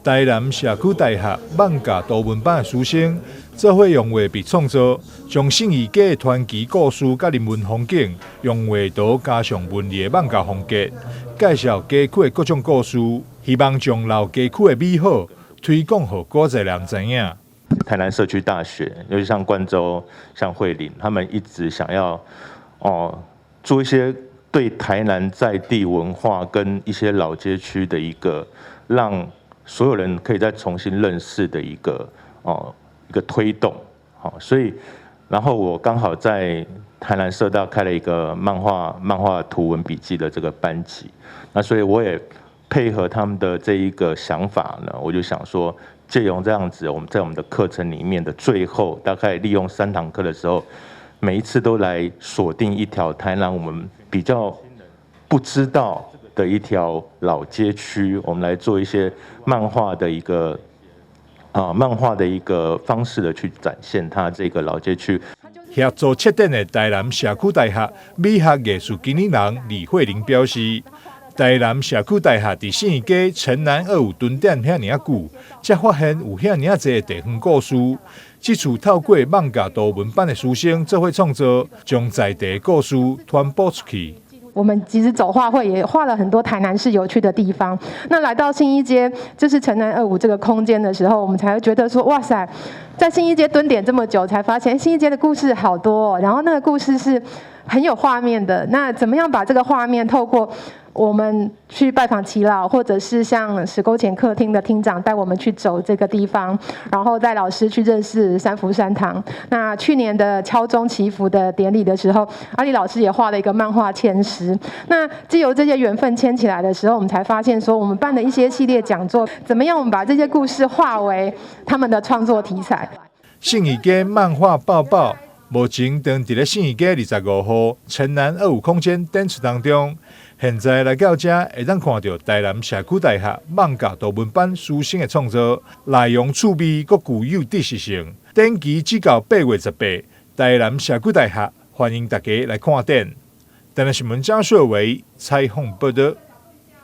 台南社区大学艋舺图文班的师生，做伙用画笔创作，将信义街的传奇故事甲人文风景，用画图加上文字的艋舺风格，介绍街区的各种故事，希望将老街区的美好推广给更多人知影。台南社区大学，尤其像冠州、像惠林，他们一直想要做一些对台南在地文化跟一些老街区的一个让所有人可以再重新认识的一个推动，所以然后我刚好在台南社大开了一个漫画图文笔记的这个班级，那所以我也配合他们的这一个想法呢，我就想说借用这样子，我们在我们的课程里面的最后大概利用3堂课的时候，每一次都来锁定一条台南我们比较不知道的一条老街区，我们来做一些漫画的一个方式的去展现它这个老街区。协助策展的台南社区大学美学艺术经理人李慧玲表示，台南社区大学伫信义街城南二五蹲点遐尔久，才发现有遐尔侪的地方故事。这次透过艋舺图文班的师生做伙创作，将在地故事传播出去。我们其实走画会也画了很多台南市有趣的地方。那来到信义街，就是城南25这个空间的时候，我们才会觉得说，哇塞，在信义街蹲点这么久，才发现信义街的故事好多然后那个故事是很有画面的。那怎么样把这个画面透过我们去拜访耆老，或者是像石沟前客厅的厅长带我们去走这个地方，然后带老师去认识三福山堂。那去年的敲钟祈福的典礼的时候，阿里老师也画了一个漫画签诗。那藉由这些缘分牵起来的时候，我们才发现说，我们办的一些系列讲座，怎么样我们把这些故事化为他们的创作题材。信义街漫画报报目前正伫咧信义街25号城南25空间展出当中。现在来到这，会当看到台南社区大学艋舺图文班师生的创作，内容趣味佮具有知识性。展期只到8月18，台南社区大学欢迎大家来看展。台南新闻张硕维采访报道。